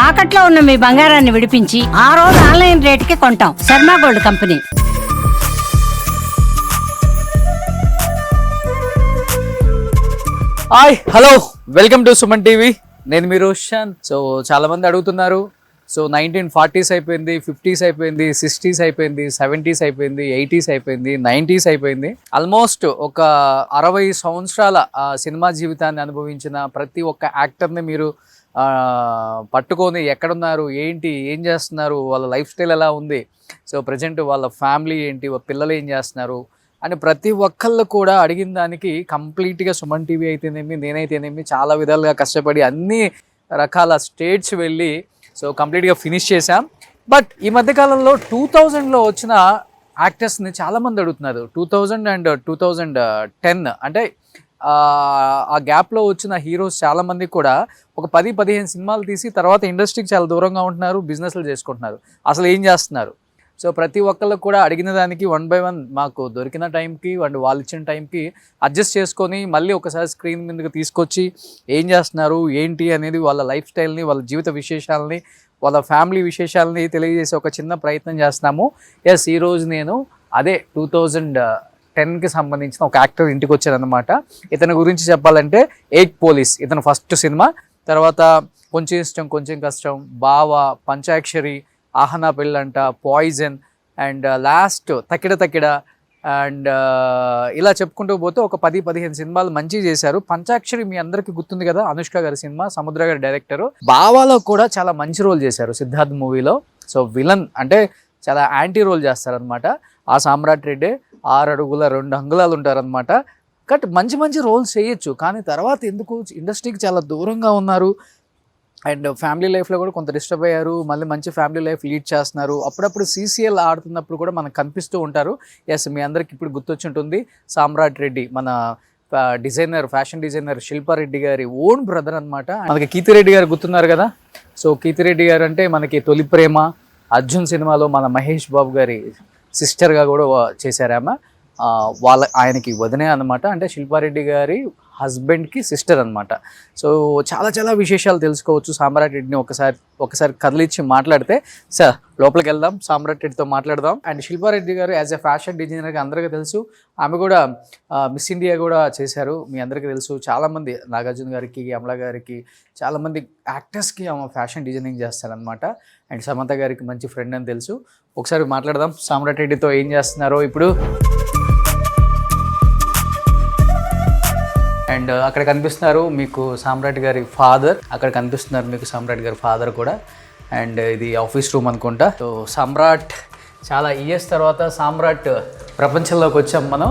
తాకట్లో ఉన్న మీ బంగారాన్ని విడిపించి ఆ రోజు ఆన్లైన్ రేటుకి కొంటాం. Sharma gold company. Hi hello welcome to Suman TV. నేను మీ రోషన్. సో చాలా మంది అడుగుతున్నారు, సో 1940s అయిపోయింది, 50s అయిపోయింది, 60s అయిపోయింది, 70s అయిపోయింది, 80s అయిపోయింది, 90s అయిపోయింది. ఆల్మోస్ట్ ఒక 60 సంవత్సరాల సినిమా జీవితాన్ని అనుభవించిన ప్రతి ఒక్క యాక్టర్ని మీరు పట్టుకొని ఎక్కడున్నారు, ఏంటి, ఏం చేస్తున్నారు, వాళ్ళ లైఫ్ స్టైల్ ఎలా ఉంది, సో ప్రజెంట్ వాళ్ళ ఫ్యామిలీ ఏంటి, వాళ్ళ పిల్లలు ఏం చేస్తున్నారు అని ప్రతి ఒక్కళ్ళు కూడా అడిగిన దానికి కంప్లీట్గా సుమన్ టీవీ అయితేనేమి, నేనైతేనేమి చాలా విధాలుగా కష్టపడి అన్ని రకాల స్టేట్స్ వెళ్ళి సో కంప్లీట్గా ఫినిష్ చేశాం. బట్ ఈ మధ్యకాలంలో 2000లో వచ్చిన యాక్టర్స్ని చాలామంది అడుగుతున్నారు. 2000 అండ్ 2010 అంటే ఆ గ్యాప్లో వచ్చిన హీరోస్ చాలామంది కూడా ఒక 10-15 సినిమాలు తీసి తర్వాత ఇండస్ట్రీకి చాలా దూరంగా ఉంటున్నారు, బిజినెస్లు చేసుకుంటున్నారు. అసలు ఏం చేస్తున్నారు? సో ప్రతి ఒక్కళ్ళకు కూడా అడిగిన దానికి 1 by 1 మాకు దొరికిన టైంకి వాళ్ళు ఇచ్చిన టైంకి అడ్జస్ట్ చేసుకొని మళ్ళీ ఒకసారి స్క్రీన్ మీదకి తీసుకొచ్చి ఏం చేస్తున్నారు, ఏంటి అనేది వాళ్ళ లైఫ్ స్టైల్ని, వాళ్ళ జీవిత విశేషాలని, వాళ్ళ ఫ్యామిలీ విశేషాలని తెలియజేసే ఒక చిన్న ప్రయత్నం చేస్తున్నాము. ఎస్, ఈరోజు నేను అదే 2010కి సంబంధించిన ఒక యాక్టర్ ఇంటికి వచ్చానమాట. ఇతని గురించి చెప్పాలంటే ఏక్ పోలీస్ ఇతను ఫస్ట్ సినిమా. తర్వాత కొంచెం ఇష్టం కొంచెం కష్టం, బావ, పంచాక్షరి, ఆహనా పెళ్ళంట, పాయిజన్ అండ్ లాస్ట్ తక్కిడ అండ్ ఇలా చెప్పుకుంటూ పోతే ఒక 10-15 సినిమాలు మంచిగా చేశారు. పంచాక్షరి మీ అందరికీ గుర్తుంది కదా, అనుష్క గారి సినిమా, సముద్ర గారి డైరెక్టరు. బావాలో కూడా చాలా మంచి రోల్ చేశారు సిద్ధార్థ్ మూవీలో. సో విలన్ అంటే చాలా యాంటీ రోల్ చేస్తారనమాట. ఆ సామ్రాట్ రెడ్డి 6 అడుగుల 2 అంగుళాలు ఉంటారనమాట. బట్ మంచి రోల్స్ చేయొచ్చు, కానీ తర్వాత ఎందుకు ఇండస్ట్రీకి చాలా దూరంగా ఉన్నారు అండ్ ఫ్యామిలీ లైఫ్లో కూడా కొంత డిస్టర్బ్ అయ్యారు. మళ్ళీ మంచి ఫ్యామిలీ లైఫ్ లీడ్ చేస్తున్నారు. అప్పుడప్పుడు CCL ఆడుతున్నప్పుడు కూడా మనకు కనిపిస్తూ ఉంటారు. ఎస్, మీ అందరికి ఇప్పుడు గుర్తొచ్చి ఉంటుంది, సామ్రాట్ రెడ్డి మన డిజైనర్, ఫ్యాషన్ డిజైనర్ శిల్పారెడ్డి గారి ఓన్ బ్రదర్ అనమాట. మనకి కీర్తిరెడ్డి గారు గుర్తున్నారు కదా. సో కీర్తిరెడ్డి గారు అంటే మనకి తొలి ప్రేమ, అర్జున్ సినిమాలో మన మహేష్ బాబు గారి సిస్టర్గా కూడా చేశారామా. ఆయనకి వదినే అనమాట, అంటే శిల్పారెడ్డి గారి హస్బెండ్కి సిస్టర్ అనమాట. సో చాలా విశేషాలు తెలుసుకోవచ్చు. సామ్రాట్ రెడ్డిని ఒకసారి కదిలిచ్చి మాట్లాడితే, సార్ లోపలికి వెళ్దాం, సామ్రాట్ రెడ్డితో మాట్లాడదాం. అండ్ శిల్పారెడ్డి గారు యాజ్ ఎ ఫ్యాషన్ డిజైనర్గా అందరికీ తెలుసు. ఆమె కూడా మిస్ ఇండియా కూడా చేశారు, మీ అందరికీ తెలుసు. చాలామంది నాగార్జున గారికి, అమలా గారికి, చాలామంది యాక్టర్స్కి ఆమె ఫ్యాషన్ డిజైనింగ్ చేస్తారనమాట. అండ్ సమంత గారికి మంచి ఫ్రెండ్ అని తెలుసు. ఒకసారి మాట్లాడదాం సామ్రాట్ రెడ్డితో ఏం చేస్తున్నారో ఇప్పుడు. అండ్ అక్కడ కనిపిస్తున్నారు మీకు సామ్రాట్ గారి ఫాదర్, అక్కడ కనిపిస్తున్నారు మీకు సామ్రాట్ గారి ఫాదర్ కూడా. అండ్ ఇది ఆఫీస్ రూమ్ అనుకుంటా. సో సామ్రాట్ చాలా ఇయర్స్ తర్వాత సామ్రాట్ ప్రపంచంలోకి వచ్చాం మనం.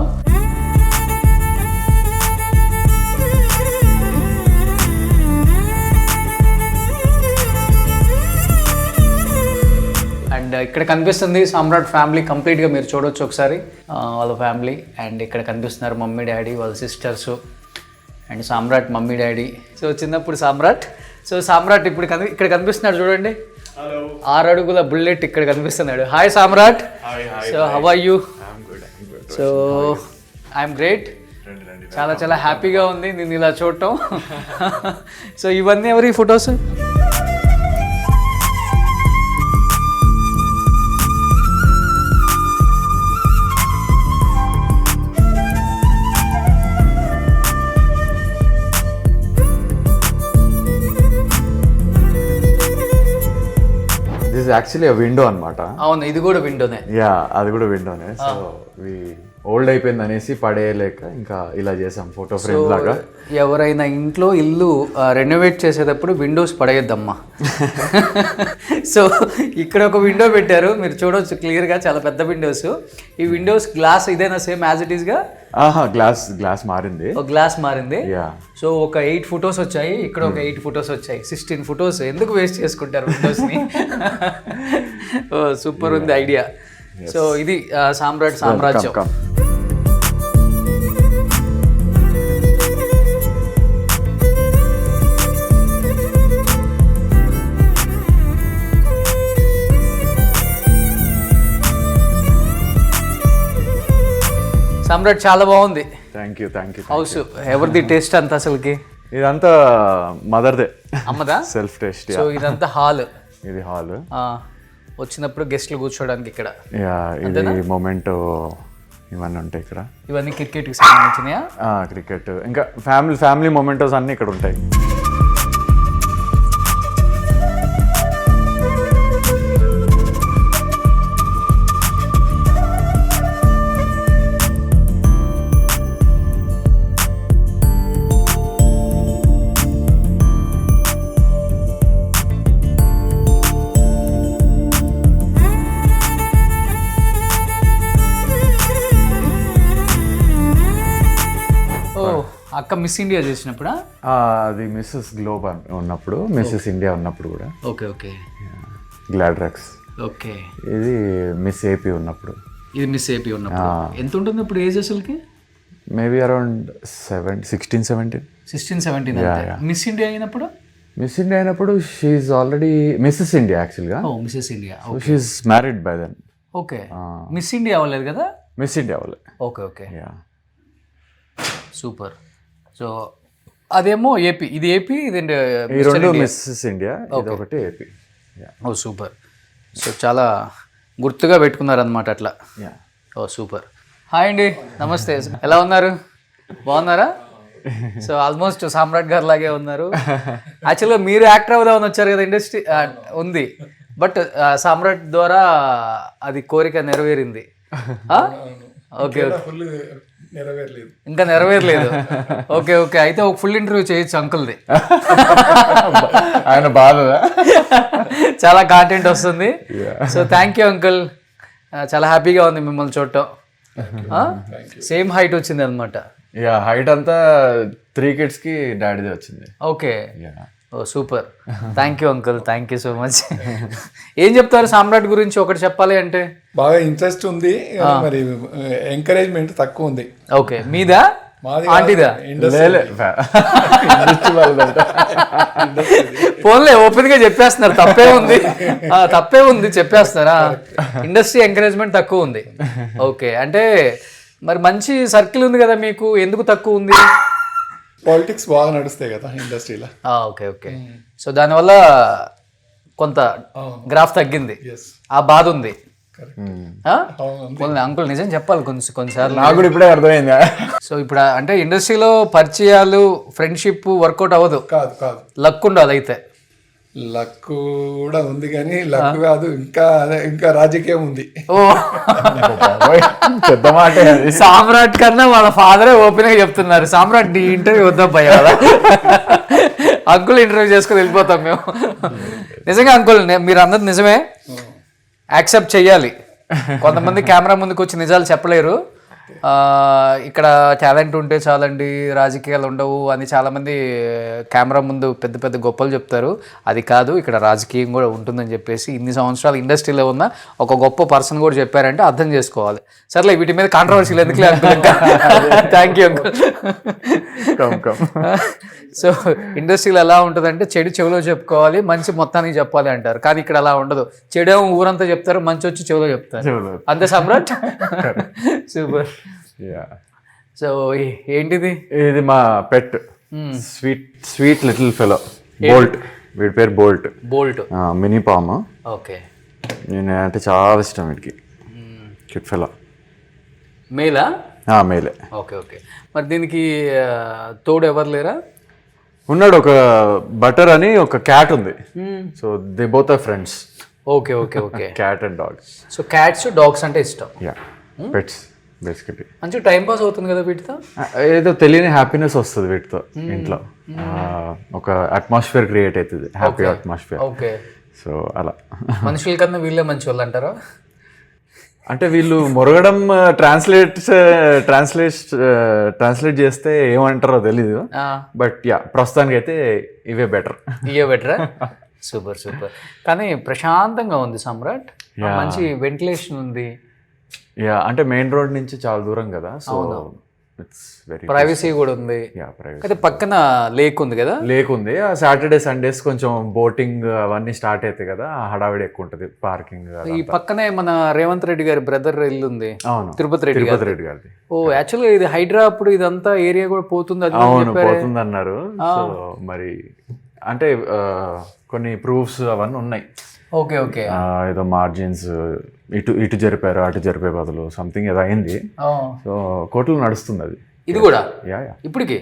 అండ్ ఇక్కడ కనిపిస్తుంది సామ్రాట్ ఫ్యామిలీ కంప్లీట్గా మీరు చూడవచ్చు ఒకసారి, వాళ్ళ ఫ్యామిలీ. అండ్ ఇక్కడ కనిపిస్తున్నారు మమ్మీ డాడీ, వాళ్ళ sisters and Samrat mummy daddy. So చిన్నప్పుడు సామ్రాట్ ఇప్పుడు ఇక్కడ కనిపిస్తున్నాడు చూడండి, 6 అడుగుల బుల్లెట్ ఇక్కడ కనిపిస్తున్నాడు. Hi Samrat. So how are you? So I'm great. చాలా హ్యాపీగా ఉంది నేను ఇలా చూడటం. సో ఇవన్నీ ఎవరి ఫొటోస్? యాక్చువల్లీ విండో అనమాట. అవును, ఇది కూడా విండోనే. యా, అది కూడా విండోనే. సో ఓల్డ్ అయిపోయింది అనేసి పడేయలేక ఇంకా ఇలా చేసాం ఫోటో ఫ్రేమ్ లాగా. ఎవరైనా ఇంట్లో ఇల్లు రెనోవేట్ చేసేటప్పుడు విండోస్ పడేయద్దమ్మా. సో ఇక్కడ ఒక విండో పెట్టారు, మీరు చూడవచ్చు క్లియర్గా, చాలా పెద్ద విండోస్. ఈ విండోస్ గ్లాస్ ఇదేనా సేమ్ యాజ్ ఇట్ ఈస్గా? గ్లాస్ మారింది, గ్లాస్ మారింది. సో ఒక 8 ఫొటోస్ వచ్చాయి, ఇక్కడ ఒక 8 ఫొటోస్ వచ్చాయి. 16 ఫొటోస్ ఎందుకు వేస్ట్ చేసుకుంటారు విండోస్ని? సూపర్ ఉంది ఐడియా. సో ఇది సామ్రాజ్యం. సామ్రాట్ చాలా బాగుంది. Thank you. హౌస్ ఎవరిది టేస్ట్ అంత అసలుకి? ఇదంతా మదర్దే, అమ్మదా? Self taste. సో ఇదంతా హాల్, ఇది హాల్. వచ్చినప్పుడు గెస్ట్లు కూర్చోడానికి ఇక్కడ. యా, ఇది మొమెంటో ఇవన్నీ ఉంటాయి ఇక్కడ. ఇవన్నీ క్రికెట్కి సంబంధించినయా? క్రికెట్, ఇంకా ఫ్యామిలీ మొమెంటోస్ అన్నీ ఇక్కడ ఉంటాయి. అక్క మిస్ ఇండియా చేసినప్పుడా? అది మిస్సెస్ గ్లోబ్ ఉన్నప్పుడు, మిస్సెస్ ఇండియా ఉన్నప్పుడు కూడా. Okay okay. గ్లాడ్రాక్స్. ఓకే. ఇది మిస్ ఏపీ ఉన్నప్పుడు. ఇది మిస్ ఏపీ ఉన్నప్పుడు. ఎంత ఉంటుంది ఇప్పుడు ఏజ్ అసలుకి? Maybe around 16, 17. 16, 17. మిస్ ఇండియా అయినప్పుడు? మిస్ ఇండియా అయినప్పుడు షీఈ్ ఆల్రెడీ మిస్సెస్ ఇండియా యాక్చువల్గా. Mrs India. She married by then. Okay. Miss India అవ్వలేదు కదా? మిస్ ఇండియా అవ్వలేదు. Okay okay. సూపర్. సో అదేమో ఏపీ, ఇది ఏపీ, ఇది ఈ రెండు మిస్సెస్ ఇండియా, ఇది ఒకటి ఏపీ. ఓ సూపర్. సో చాలా గుర్తుగా పెట్టుకున్నారనమాట అట్లా. ఓ సూపర్. హాయ్ అండి, నమస్తే. ఎలా ఉన్నారు? బాగున్నారా? సో ఆల్మోస్ట్ సామ్రాట్ గారు లాగే ఉన్నారు. యాక్చువల్గా మీరు యాక్టర్ అవుదామని వచ్చారు కదా, ఇండస్ట్రీ ఉంది, బట్ సామ్రాట్ ద్వారా అది కోరిక నెరవేరింది. ఓకే. ఇంకా నెరవేరలేదు. Okay okay. అయితే ఒక ఫుల్ ఇంటర్వ్యూ చేయొచ్చు అంకుల్ది. ఆయన బాధ చాలా కాంటెంట్ వస్తుంది. సో థ్యాంక్ యూ అంకుల్, చాలా హ్యాపీగా ఉంది మిమ్మల్ని చూడటం. సేమ్ హైట్ వచ్చింది అనమాట. హైట్ అంతా 3 kidsకి డాడీదే వచ్చింది. Okay. Oh super. Thank you uncle, thank you so much. ఏం చెప్తారు సామ్రాట్ గురించి ఒకటి చెప్పాలి అంటే? బాగా ఇంట్రెస్ట్ ఉంది, మరి ఎంకరేజ్మెంట్ తక్కువ ఉంది. ఓకే. మీదా? ఆంటీదా? ఫోన్లే ఓపెన్ గా చెప్పేస్తున్నారు, తప్పే ఉంది, తప్పే ఉంది చెప్పేస్తున్నారా? ఇండస్ట్రీ ఎంకరేజ్మెంట్ తక్కువ ఉంది. ఓకే. అంటే మరి మంచి సర్కిల్ ఉంది కదా మీకు, ఎందుకు తక్కువ ఉంది? పాలిటిక్స్ బాగా నడుస్తాయి కదా ఇండస్ట్రీలో. Okay okay. సో దానివల్ల కొంత గ్రాఫ్ తగ్గింది, ఆ బాధ ఉంది. అంకుల్ నిజం చెప్పాలి కొన్నిసార్లు, నాకు కూడా ఇప్పుడే అర్థమైంది. సో ఇప్పుడు అంటే ఇండస్ట్రీలో పరిచయాలు, ఫ్రెండ్షిప్ వర్కౌట్ అవ్వదు. కాదు కాదు, లక్ ఉండదు. అయితే లక్ కూడా ఉంది, కానీ లక్ కాదు, ఇంకా రాజకీయం ఉంది. ఓ పెద్ద మాట. సామ్రాట్ కన్నా వాళ్ళ ఫాదరే ఓపెన్ గా చెప్తున్నారు, సామ్రాట్ నీ ఇంటర్వ్యూ వద్దాం భయ కదా, అంకుల్ ఇంటర్వ్యూ చేసుకుని వెళ్ళిపోతాం మేము. నిజంగా అంకుల్ మీరు అన్నది నిజమే, యాక్సెప్ట్ చెయ్యాలి. కొంతమంది కెమెరా ముందుకు వచ్చి నిజాలు చెప్పలేరు. ఇక్కడ టాలెంట్ ఉంటే చాలండి, రాజకీయాలు ఉండవు అని చాలామంది కెమెరా ముందు పెద్ద పెద్ద గొప్పలు చెప్తారు. అది కాదు, ఇక్కడ రాజకీయం కూడా ఉంటుందని చెప్పేసి ఇన్ని సంవత్సరాలు ఇండస్ట్రీలో ఉన్న ఒక గొప్ప పర్సన్ కూడా చెప్పారంటే అర్థం చేసుకోవాలి. సర్లే, వీటి మీద కాంట్రవర్సీలు ఎందుకు లేదు. Thank you uncle. సో ఇండస్ట్రీలో ఎలా ఉంటుందంటే చెడు చెవిలో చెప్పుకోవాలి, మంచి మొత్తానికి చెప్పాలి అంటారు. కానీ ఇక్కడ అలా ఉండదు. చెడేమో ఊరంతా చెప్తారు, మంచి వచ్చి చెవిలో చెప్తారు. అంతే సామ్రాట్. సూపర్. సో ఏంటిది? ఇది మా pet, sweet little fellow, Bolt. వీడి పేరు Bolt. Bolt mini Pom. Okay. నేను అంటే చాలా ఇష్టం వీడికి. Cute fellow. మేలా? మేలే. Okay okay. మరి దీనికి తోడు ఎవరు లేరా? ఉన్నాడు, ఒక బటర్ అని ఒక క్యాట్ ఉంది. So they both are friends. Okay okay okay. Cat and dogs. So cats dogs అంటే ఇష్టం. Pets basically. మంచి టైం పాస్ అవుతుంది కదా వీటితో, ఏదో తెలియని హ్యాపీనెస్ వస్తుంది వీటితో. ఇంట్లో ఒక అట్మాస్ఫియర్ క్రియేట్ అవుతుంది, హ్యాపీ అట్మాస్ఫియర్. ఓకే. సో అలా మనుషుల కన్నా వీళ్ళే మంచి వాళ్ళు అంటారా? అంటే వీళ్ళు మొరగడం ట్రాన్స్లేట్ చేస్తే ఏమంటారో తెలీదు, బట్ ప్రస్తుతానికి అయితే ఇవే బెటర్. Super super. కానీ ప్రశాంతంగా ఉంది సామ్రాట్, మంచి వెంటిలేషన్ ఉంది. అంటే మెయిన్ రోడ్ నుంచి చాలా దూరం కదా, సో ఇట్స్ వెరీ ప్రైవసీ కూడా ఉంది. ప్రైవేట్. అయితే పక్కన లేక్ ఉంది కదా. లేక్ ఉంది. ఆ సాటర్డే సండేస్ కొంచెం బోటింగ్ అవన్నీ స్టార్ట్ అవుతాయి కదా, ఆ హడావిడి ఎక్కువ ఉంటుంది, పార్కింగ్. ఈ పక్కనే మన రేవంత్ రెడ్డి గారి బ్రదర్ ఇల్లు ఉంది. అవును, తిరుపతి రెడ్డి గారిది. ఓ యాక్చువల్గా ఇది హైడ్రా అప్పుడు ఇదంతా ఏరియా కూడా పోతుంది అది అవును పోతుంది అన్నారు. సో మరి అంటే కొన్ని ప్రూఫ్స్ అవన్నీ ఉన్నాయి. Okay okay. ఏదో మార్జిన్స్ ఇటు జరిపారు అటు జరిపే బదులు సంథింగ్ ఏదో అయింది. సో కోర్టులో నడుస్తుంది అది. ఇది కూడా యా ఇప్పటికి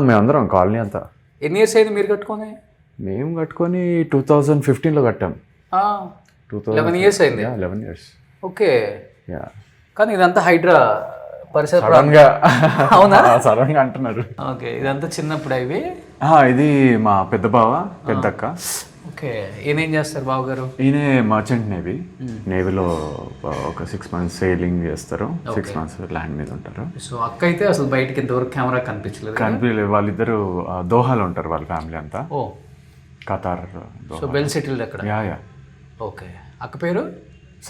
మేమందరం కాలనీ అంతా. ఎన్ని ఇయర్స్ అయింది మీరు కట్టుకొని? మేము కట్టుకొని 2015లో కట్టాం. 11 years అయింది. 11 years. ఓకే. యా కానీ ఇదంతా హైడ్రా పరిసర సడన్ గా అవునా? సడన్ గా అంటున్నారు. ఓకే. ఇదంతా చిన్నప్పుడు ఇవి. ఇది మా పెద్ద బావ పెద్దక్క. ఓకే. ఈయనేం చేస్తారు బావగారు? ఈయన మర్చెంట్ నేవీలో ఒక 6 months సేలింగ్ చేస్తారు, 6 months ల్యాండ్ మీద ఉంటారు. సో అక్క అయితే అసలు బయటకి ఇంతవరకు కెమెరా కనిపించలేదు. వాళ్ళిద్దరు దోహాలో ఉంటారు, వాళ్ళ ఫ్యామిలీ అంతా. ఓ ఖతార్. సో వెల్ సెటిల్డ్ అక్కడ. యా. ఓకే. అక్క పేరు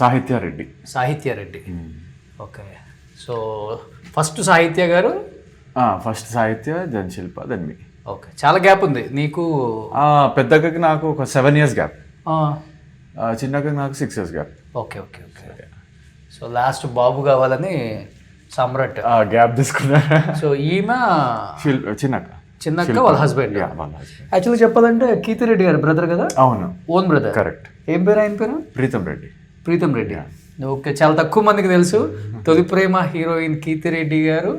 సాహిత్య రెడ్డి. సాహిత్య రెడ్డి. ఓకే. సో ఫస్ట్ సాహిత్య గారు. ఫస్ట్ సాహిత్య, దెన్ శిల్ప, దెన్ మీ. ఓకే. చాలా గ్యాప్ ఉంది నీకు. పెద్దక్కకి నాకు ఒక 7 years గ్యాప్, చిన్నక్కకి నాకు 6 years గ్యాప్. Okay okay okay. So last బాబు కావాలని సమ్రాట్ గ్యాప్ తీసుకున్నా. సో ఈమె చిన్నక్క వాళ్ళ హస్బెండ్. యాక్చువల్లీ చెప్పాలంటే కీర్తిరెడ్డి గారి బ్రదర్ కదా. అవును, ఓన్ బ్రదర్. కరెక్ట్. ఏం పేరు ఆయన పేరు? ప్రీతం రెడ్డి. ప్రీతం రెడ్డి. ఓకే. చాలా తక్కువ మందికి తెలుసు. తొలి ప్రేమ హీరోయిన్ కీర్తిరెడ్డి గారు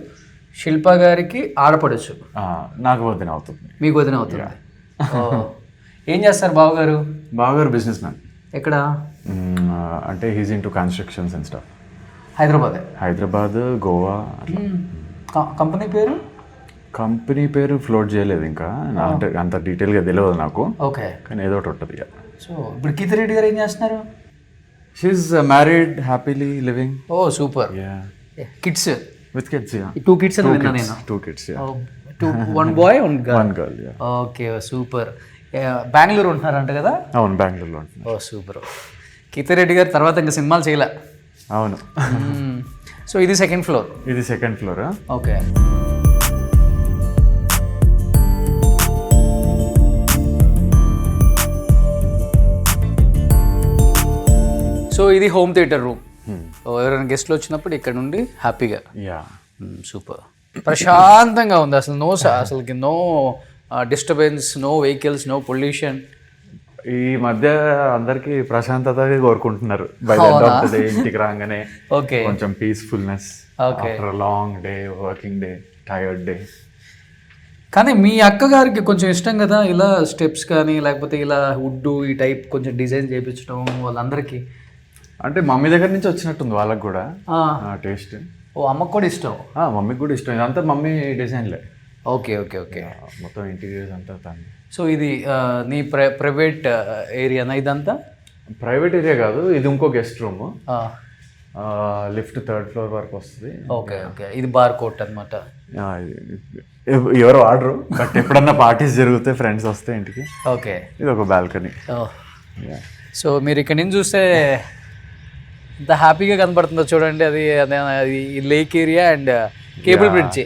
శిల్ప గారికి ఆడపడచ్చు. నాకు వదిన అవుతుంది. మీకు వదిన అవుతుంది. ఏం చేస్తారు బావగారు? బావగారు బిజినెస్ మ్యాన్. ఎక్కడ? అంటే he's into constructions and stuff. Hyderabad, Goa. Company పేరు? కంపెనీ పేరు ఫ్లోట్ చేయలేదు ఇంకా, అంటే అంత డీటెయిల్గా తెలియదు నాకు. ఓకే. కానీ ఏదో ఒకటి ఉంటుంది. సో ఇప్పుడు కీర్తిరెడ్డి గారు ఏం చేస్తున్నారు? She's married, happily living. Oh super. Kids? With kids. 2 kids అని విన్నా నేను. 2 kids. 1 boy, 1 girl. 1 girl. Okay super. Bengaluru ఉంటున్నారంట కదా? అవును, బెంగళూరులో ఉంటున్నారు. ఓ సూపర్. కీర్తిరెడ్డి గారు తర్వాత ఇంకా సినిమాలు చేయలే. అవును. సో ఇది సెకండ్ ఫ్లోర్. ఇది సెకండ్ ఫ్లోర్. ఓకే. సో ఇది హోమ్ థియేటర్ రూమ్. ఎవరైనా గెస్ట్లు వచ్చినప్పుడు ఇక్కడ నుండి హ్యాపీగా. యా. సూపర్. ప్రశాంతంగా ఉంది అసలు. అసలుకి no disturbance, no vehicles, no pollution. ఈ మధ్య అందరికి ప్రశాంతత కోరుకుంటున్నారు ఇంటికి రాగానే. ఓకే. కొంచెం peacefulness after long day, working day, tired day. కానీ మీ అక్కగారికి కొంచెం ఇష్టం కదా ఇలా స్టెప్స్ కానీ లేకపోతే ఇలా వుడ్ ఈ టైప్ కొంచెం డిజైన్ చేయించడం వాళ్ళందరికీ. అంటే మమ్మీ దగ్గర నుంచి వచ్చినట్టుంది వాళ్ళకి కూడా టేస్ట్. ఓ అమ్మకు కూడా ఇష్టం? మమ్మీకి కూడా ఇష్టం. ఇదంతా మమ్మీ డిజైన్లే. Okay okay okay. మొత్తం ఇంటీరియర్స్ అంతా తను. సో ఇది నీ ప్రైవేట్ ఏరియానా ఇదంతా? ప్రైవేట్ ఏరియా కాదు, ఇది ఇంకో guest room. Lift 3rd floor వరకు వస్తుంది. Okay okay. ఇది బార్ కోట్ అనమాట. ఎవరు ఆర్డరు, బట్ ఎప్పుడన్నా పార్టీస్ జరిగితే ఫ్రెండ్స్ వస్తే ఇంటికి. ఓకే. ఇది ఒక బాల్కనీ. సో మీరు ఇక్కడ నుంచి చూస్తే ఎంత హ్యాపీగా కనబడుతుందో చూడండి. అది lake area and cable bridge.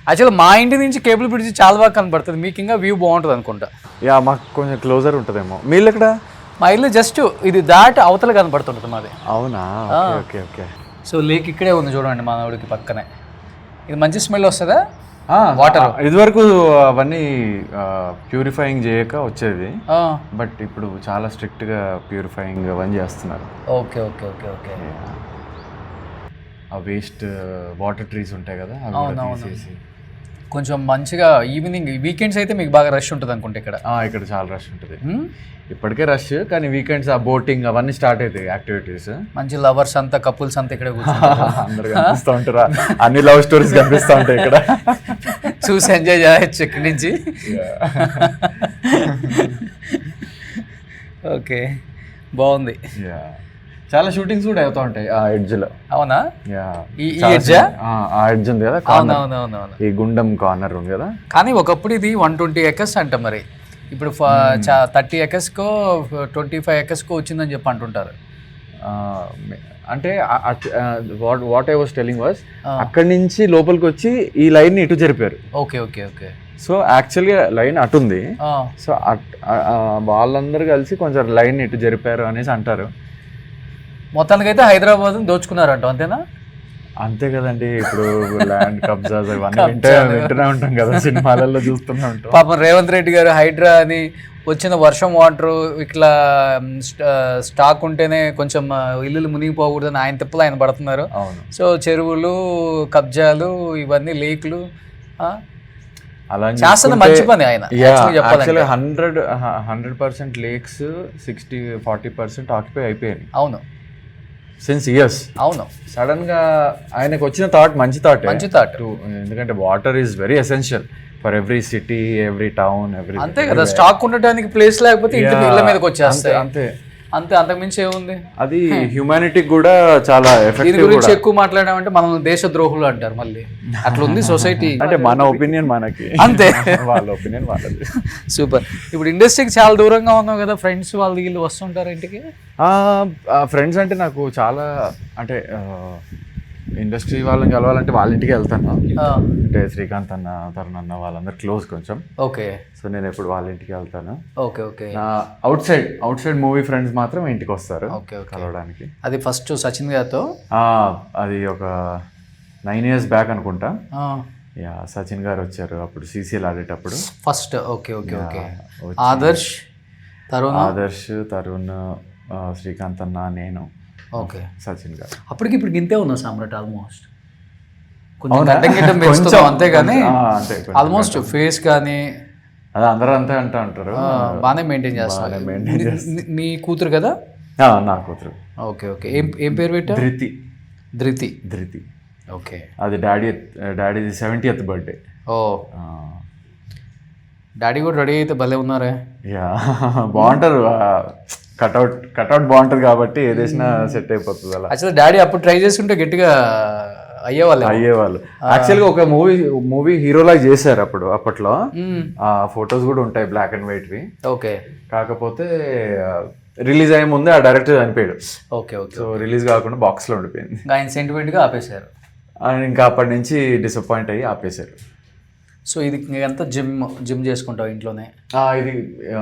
యాక్చువల్గా మా ఇంటి నుంచి కేబుల్ బ్రిడ్జ్ చాలా బాగా కనబడుతుంది. మీకు ఇంకా వ్యూ బాగుంటుంది అనుకుంటా. యా, మాకు కొంచెం క్లోజర్ ఉంటుందేమో. మీరు ఎక్కడ? మా ఇల్లు జస్ట్ ఇది దాటి అవతల కనబడుతుంటుంది మాది. అవునా? Okay okay. సో లేక్ ఇక్కడే ఉంది చూడండి మా ఊడికి పక్కనే. ఇది మంచి స్మెల్ వస్తుందా వాటర్? ఇదివరకు అవన్నీ ప్యూరిఫైయింగ్ చేయక వచ్చేది, బట్ ఇప్పుడు చాలా స్ట్రిక్ట్గా ప్యూరిఫైయింగ్ అవన్నీ చేస్తున్నారు. Okay okay okay okay. ఆ వేస్ట్ వాటర్ ట్రీస్ ఉంటాయి కదా, తీసేసి కొంచెం మంచిగా ఈవినింగ్ వీకెండ్స్ అయితే మీకు బాగా రష్ ఉంటుంది అనుకుంటే ఇక్కడ. ఇక్కడ చాలా రష్ ఉంటుంది. ఇప్పటికే రష్, కానీ వీకెండ్స్ ఆ బోటింగ్ అవన్నీ స్టార్ట్ అవుతాయి యాక్టివిటీస్. మంచి లవర్స్ అంతా, కపుల్స్ అంతా ఇక్కడ అందరు కనిపిస్తూ ఉంటారు. అన్ని లవ్ స్టోరీస్ కనిపిస్తూ ఉంటాయి ఇక్కడ. చూసి ఎంజాయ్ చేయొచ్చు ఇక్కడి నుంచి. ఓకే, బాగుంది. చాలా షూటింగ్స్ కూడా అవుతూ ఉంటాయి ఆ ఎడ్జ్ లో. అవునా? ఈ ఎడ్జ్ ఉంది కదా, ఈ గుండం కార్నర్ ఉంది కదా. కానీ ఒకప్పుడు ఇది 120 acres అంట, మరి ఇప్పుడు 30 acres కో 25 acres కో వచ్చిందని చెప్పి అంటుంటారు. అంటే what I was telling was అక్కడి నుంచి లోపలికి వచ్చి ఈ లైన్ ఇటు జరిపారు. Okay okay okay. సో యాక్చువల్గా లైన్ అటుంది. సో వాళ్ళందరూ కలిసి కొంచెం లైన్ ఇటు జరిపారు అనేసి అంటారు. మొత్తానికైతే హైదరాబాద్ దోచుకున్నారంట, అంతేనా? అంతే కదండి, ఇప్పుడు ల్యాండ్ కబ్జాస్ ఇవన్నీ వింటూనే ఉంటాం కదా, సినిమాలలో చూస్తూనే ఉంటాం. పాపం రేవంత్ రెడ్డి గారు హైడ్రా అని వచ్చిన వర్షం వాటర్ ఇట్లా స్టాక్ ఉంటేనే కొంచెం ఇల్లులు మునిగిపోకూడదని ఆయన తిప్పలు ఆయన పడుతున్నారు. అవును. సో చెరువులు, కబ్జాలు, ఇవన్నీ లేక్లు అలా చేస్తున్న మంచి పని ఆయన. 100% లేక్స్ 40% ఆక్యుపై అయిపోయాయి. అవును, సిన్స్ ఇయర్స్. అవును. సడన్ గా ఆయనకు వచ్చిన థాట్ మంచి థాట్. ఎందుకంటే water is very essential for every city, every town, every. అంతే కదా, స్టాక్ ఉండటానికి ప్లేస్ లేకపోతే ఇంటి ఇళ్ళ మీదకి వచ్చేస్తాయి. అంతే అంతే, అంతకుమించి ఏముంది. అది హ్యూమానిటీకి కూడా చాలా ఎఫెక్టివ్. దీని గురించి ఎక్కువ మాట్లాడామంటే మనం దేశ ద్రోహులు అంటారు మళ్ళీ. అట్లా ఉంది సొసైటీ. అంటే మన ఒపీనియన్ మనకి, అంతే, వాళ్ళ ఒపీనియన్ వాళ్ళది. సూపర్. ఇప్పుడు ఇండస్ట్రీకి చాలా దూరంగా ఉన్నావు కదా, ఫ్రెండ్స్ వాళ్ళు వీళ్ళు వస్తుంటారు ఇంటికి? ఫ్రెండ్స్ అంటే నాకు చాలా, అంటే ఇండస్ట్రీ వాళ్ళని కలవాలంటే వాళ్ళ ఇంటికి వెళ్తాను. అంటే శ్రీకాంత్ అన్న, తరుణ్ అన్న వాళ్ళందరూ క్లోజ్ కొంచెం. ఓకే. సో నేను ఎప్పుడు వాళ్ళ ఇంటికి వెళ్తాను. Okay okay. Out side movie friends మాత్రం ఇంటికి వస్తారు కలవడానికి. అది ఫస్ట్ సచిన్ గారితో, అది ఒక 9 years బ్యాక్ అనుకుంటా. సచిన్ గారు వచ్చారు అప్పుడు CCL ఆడేటప్పుడు first. Okay okay okay. Adarsh, Tarun, Srikanth అన్న, నేను, ఓకే, సచిన్ గారు. అప్పటికి ఇప్పుడు గింతే ఉన్నా సామ్రాట్ ఆల్మోస్ట్. అంతే కానీ ఆల్మోస్ట్ ఫేస్ కానీ అది అందరూ అంతే అంటూ ఉంటారు. బాగానే మెయింటైన్ చేస్తారు. మీ కూతురు కదా? నా కూతురు. Okay okay. ఏం పేరు పెట్టా? ధృతి. ఓకే. అది డాడీది 70th బర్త్డే. ఓ, డాడీ కూడా రెడీ అయితే భలే ఉన్నారే. బాగుంటారు, కట్అవుట్ బాగుంటది కాబట్టి ఏదేసినా సెట్ అయిపోతుంది అలా. యాక్చువల్లీ డాడీ అప్పుడు ట్రై చేస్తుంటే గట్టిగా అయ్యేవాళ్ళు. యాక్చువల్గా ఒక మూవీ హీరోలా చేశారు అప్పట్లో. ఆ ఫొటోస్ కూడా ఉంటాయి, బ్లాక్ అండ్ వైట్ వి. ఓకే. కాకపోతే రిలీజ్ అయ్యే ముందే ఆ డైరెక్టర్ చనిపోయాడు. Okay okay. సో రిలీజ్ కాకుండా బాక్స్ లో ఉండిపోయింది. ఆయన సెంటిమెంట్ గా ఆపేశారు. ఇంకా అప్పటి నుంచి డిసప్పాయింట్ అయ్యి ఆపేశారు. సో ఇది ఎంత జిమ్ చేసుకుంటావు ఇంట్లోనే? ఇది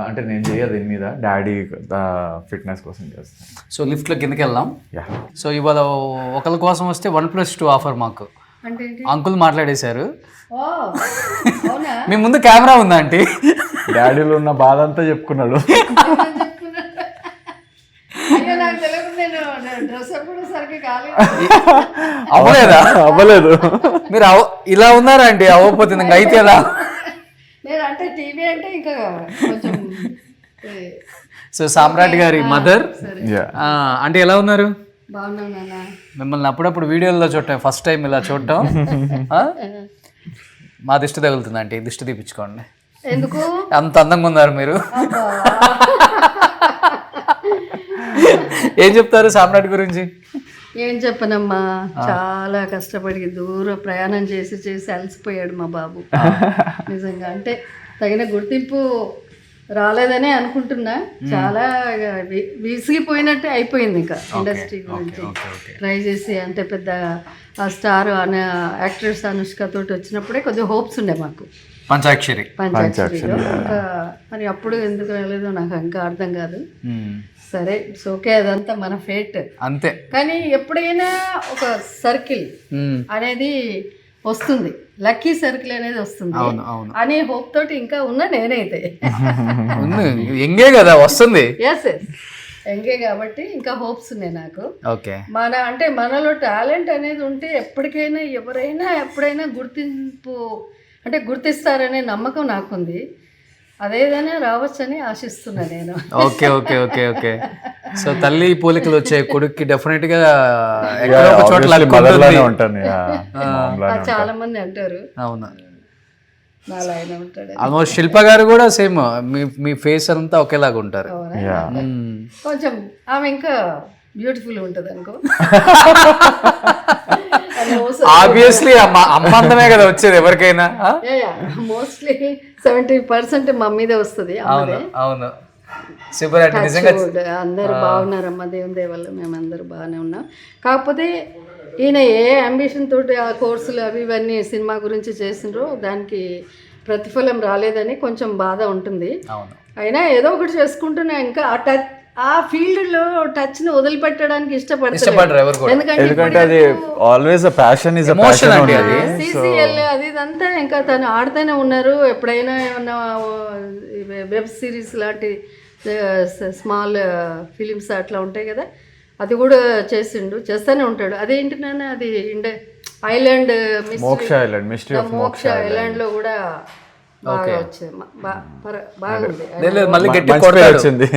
అంటే నేను చేయదు, దీని మీద డాడీ ఫిట్నెస్ కోసం చేస్తాను. సో లిఫ్ట్లో కిందకి వెళ్దాం. సో ఇవాళ ఒకరి కోసం వస్తే 1+2 ఆఫర్ మాకు అంకుల్ మాట్లాడేశారు. మీ ముందు కెమెరా ఉందా అంటే డాడీలో ఉన్న బాధ అంతా చెప్పుకున్నాడు. అవ్వలేదు. మీరు ఇలా ఉన్నారా అండి? అవ్వకపోతే అయితే ఎలా? సో సామ్రాట్ గారి మదర్ అంటే ఎలా ఉన్నారు? మిమ్మల్ని అప్పుడప్పుడు వీడియోలో చూడటం ఫస్ట్ టైం ఇలా చూడటం. మా దిష్టి తగులుతుంది అంటే దిష్టి తీపించుకోండి. ఎందుకు అంత అందంగా ఉన్నారు మీరు? ఏం చెప్తారు సామ్రాట్ గురించి? ఏం చెప్పనమ్మా, చాలా కష్టపడి దూర ప్రయాణం చేసి అలసిపోయాడు మా బాబు. నిజంగా అంటే తగిన గుర్తింపు రాలేదనే అనుకుంటున్నా. చాలా విసిగిపోయినట్టే అయిపోయింది. ఇంకా ఇండస్ట్రీ గురించి ట్రై చేసి అంటే పెద్ద ఆ స్టార్ అనే యాక్ట్రెస్ అనుష్క తోటి వచ్చినప్పుడే కొద్దిగా హోప్స్ ఉండే మాకు. పంచాక్షరిలో ఇంకా మరి అప్పుడు ఎందుకు రాలేదో నాకు ఇంకా అర్థం కాదు. సరే ఓకే, అదంతా మన ఫేట్ అంతే. కానీ ఎప్పుడైనా ఒక సర్కిల్ అనేది వస్తుంది, లక్కీ సర్కిల్ అనేది వస్తుంది అనే హోప్ తోటి ఇంకా ఉన్నా నేనైతే. ఎంగే కదా వస్తుంది. ఎస్ ఎంగే కాబట్టి ఇంకా హోప్స్ ఉన్నాయి నాకు. అంటే మనలో టాలెంట్ అనేది ఉంటే ఎప్పటికైనా ఎవరైనా ఎప్పుడైనా గుర్తింపు అంటే గుర్తిస్తారనే నమ్మకం నాకుంది. అదేదైనా రావచ్చని ఆశిస్తున్నా నేను. Okay okay okay okay. So తల్లి పోలికలు వచ్చాయి కొడుక్కి డెఫినెట్ గా చాలా మంది అంటారు. అవును, ఆల్మోస్ట్ శిల్ప గారు కూడా సేమ్, మీ ఫేస్ అంతా ఒకేలాగా ఉంటారు. కొంచెం ఆమె ఇంకా బ్యూటిఫుల్ ఉంటుంది అనుకో. ఆబ్వియస్లీ అమ్మందమే కదా వచ్చేది ఎవరికైనా. మోస్ట్లీ 70% మా మీదే వస్తుంది. అవును. సూపర్ అండి నిజంగా. అందరూ బాగున్నారమ్మా, దేవుని దయ వల్ల మేమందరూ బాగానే ఉన్నాం. కాకపోతే ఈయన ఏ అంబిషన్ తోటి ఆ కోర్సులు అవి ఇవన్నీ సినిమా గురించి చేసిండ్రో దానికి ప్రతిఫలం రాలేదని కొంచెం బాధ ఉంటుంది. అవును. అయినా ఏదో ఒకటి చేసుకుంటున్నా, ఇంకా ఆ ఫీల్డ్ లో టచ్ ని వదిలిపెట్టడానికి ఇష్టపడరు ఎవరు కూడా. ఎందుకంటే అది ఆల్వేస్ ప్యాషన్ ఇస్ ఎమోషన్ అండి అది. సిసిఎల్ అది ఇదంతా ఇంకా తను ఆడుతూనే ఉన్నారు. ఎప్పుడైనా ఏమన్నా వెబ్ సిరీస్ లాంటి స్మాల్ ఫిలిమ్స్ అట్లా ఉంటాయి కదా, అది కూడా చేస్తూనే ఉంటాడు. అదేంటి నాన్న, అది ఐలాండ్ మోక్ష ఐలాండ్, మిస్టరీ ఆఫ్ మోక్ష ఐలాండ్ లో కూడా బాగా వచ్చింది, బాగుంది. లేదు మళ్ళీ గట్టి వచ్చింది.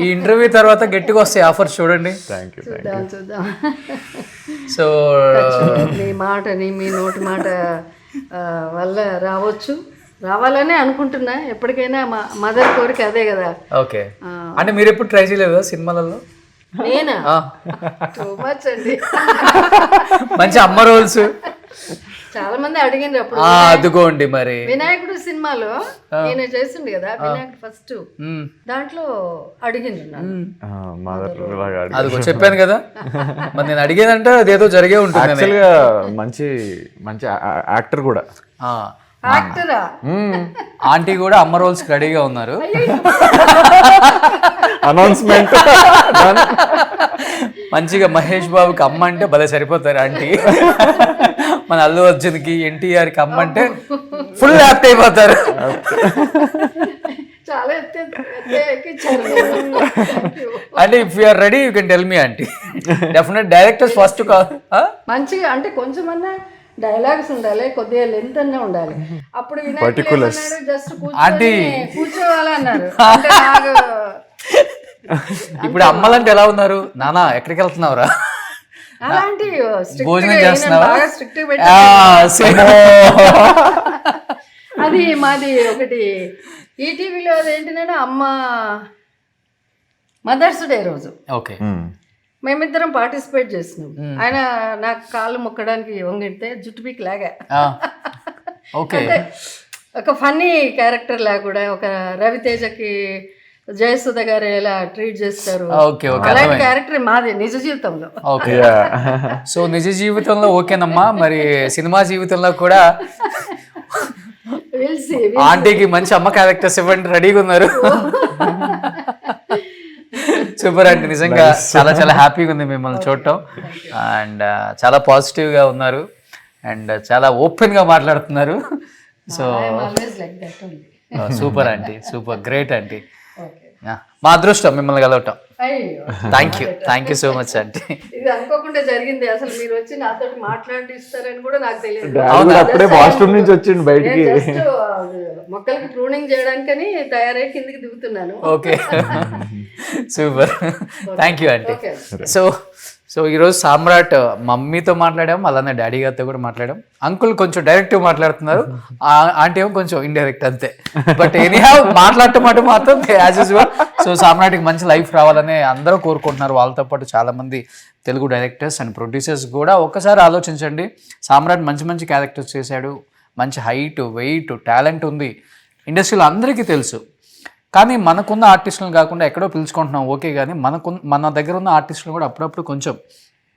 ఈ ఇంటర్వ్యూ తర్వాత గట్టిగా వస్తాయి ఆఫర్స్ చూడండి. చూద్దాం. సో మీ నోటి మాట వల్ల రావాలనే అనుకుంటున్నా. ఎప్పటికైనా మదర్ కోరిక అదే కదా. ఓకే. అంటే మీరు ఎప్పుడు ట్రై చేయలేదు సినిమాలలో? నేనా? టూ మచ్ అండి. మంచి అమ్మ రోల్స్ చాలా మంది అడిగిండ్రు అప్పుడు. అదుకోండి మరి వినాయకుడు సినిమాలో నేను చేసిండు కదా, వినాయకుడు ఫస్ట్ దాంట్లో అడిగిండ్రు. అదిగో చెప్పాను కదా, మరి నేను అడిగేదంటే అదేదో జరిగే ఉంటుంది. యాక్చువల్గా మంచి మంచి యాక్టర్ కూడా. యాక్టరా? ఆంటీ కూడా అమ్మ రోల్స్ రెడీగా ఉన్నారు. అనౌన్స్మెంట్ మంచిగా మహేష్ బాబుకి అమ్మ అంటే భలే సరిపోతారు ఆంటీ. మన అల్లు అర్జున్కి ఎన్టీఆర్కి అమ్మ అంటే ఫుల్ యాప్ట్ అయిపోతారు. చాలా ఎక్కించారు. అంటే if you are ready you can tell me aunty. Definite directors first మంచిగా అంటే కొంచెమన్నా డైలాగ్స్ ఉండాలి, కొద్దిగా లెంత్ అన్నా ఉండాలి. అప్పుడు జస్ట్ కూర్చోవాలన్నారు. ఇప్పుడు అమ్మలంటే ఎలా ఉన్నారు? నానా ఎక్కడికి వెళ్తున్నావురా, అలాంటి భోజనం చేస్తున్నావా? అది మాది ఒకటి ఈటీవీలో అదేంటంటే అమ్మ మదర్స్ డే రోజు ఓకే మేమిద్దరం పార్టిసిపేట్ చేసినాం. ఆయన నాకు కాళ్ళు మొక్కడానికి వంగితే జుట్టు పీక్ లాగా, అంటే ఒక ఫన్నీ క్యారెక్టర్ లాగా కూడా, ఒక రవితేజకి జయసుధ గారు ఎలా ట్రీట్ చేస్తారు అలాంటి క్యారెక్టర్ మాది నిజ జీవితంలో. ఓకే. సో నిజ జీవితంలో ఓకేనమ్మా, మరి సినిమా జీవితంలో కూడా ఆంటీకి మంచి అమ్మ క్యారెక్టర్స్ ఇవ్వండి, రెడీగా ఉన్నారు. సూపర్ అండి, నిజంగా చాలా చాలా హ్యాపీగా ఉంది మిమ్మల్ని చూడటం. అండ్ చాలా పాజిటివ్గా ఉన్నారు అండ్ చాలా ఓపెన్గా మాట్లాడుతున్నారు. So super aunty, super great aunty. మా అదృష్టం మిమ్మల్ని కలవటం. Thank you so much aunty. ఇది అనుకోకుండా జరిగింది. అసలు మీరు వచ్చి నాతో మాట్లాడిస్తారని కూడా నాకు తెలియదు. అప్పుడే వాష్రూమ్ నుంచి వచ్చింది బయటికి. మొక్కలకి ప్రూనింగ్ చేయడానికని తయారై కిందికి దిగుతున్నాను. Okay super, thank you aunty. So ఈరోజు సామ్రాట్ మమ్మీతో మాట్లాడాం, అలానే డాడీ గారితో కూడా మాట్లాడాం. అంకుల్ కొంచెం డైరెక్ట్గా మాట్లాడుతున్నారు, ఆంటీ ఏమో కొంచెం ఇండైరెక్ట్ అంతే. బట్ ఎనీహౌ మాట్లాడటం మాత్రం యాజ్ యూజువల్. సో సామ్రాట్కి మంచి లైఫ్ రావాలని అందరూ కోరుకుంటున్నారు. వాళ్ళతో పాటు చాలామంది తెలుగు డైరెక్టర్స్ అండ్ ప్రొడ్యూసర్స్ కూడా. ఒక్కసారి ఆలోచించండి, సామ్రాట్ మంచి మంచి క్యారెక్టర్స్ చేశాడు, మంచి హైట్ వెయిట్ టాలెంట్ ఉంది, ఇండస్ట్రీలో అందరికీ తెలుసు. కానీ మనకున్న ఆర్టిస్టులను కాకుండా ఎక్కడో పిలుచుకుంటున్నాం ఓకే, కానీ మన దగ్గర ఉన్న ఆర్టిస్టులు కూడా అప్పుడప్పుడు కొంచెం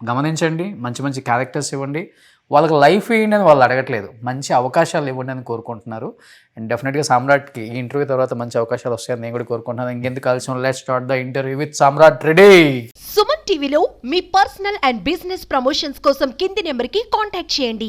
గమనించండి, మంచి మంచి క్యారెక్టర్స్ ఇవ్వండి, వాళ్ళకి లైఫ్ ఇవ్వండి అని వాళ్ళు అడగట్లేదు, మంచి అవకాశాలు ఇవ్వండి అని కోరుకుంటున్నారు. అండ్ డెఫినెట్గా సామ్రాట్కి ఈ ఇంటర్వ్యూ తర్వాత మంచి అవకాశాలు వస్తాయని నేను కూడా కోరుకుంటున్నాను. ఇంకెందుకు కలిసి let's start the interview with Samrat ready. Suman టీవీలో మీ పర్సనల్ అండ్ బిజినెస్ ప్రమోషన్స్ కోసం కింది నెంబర్కి కాంటాక్ట్ చేయండి.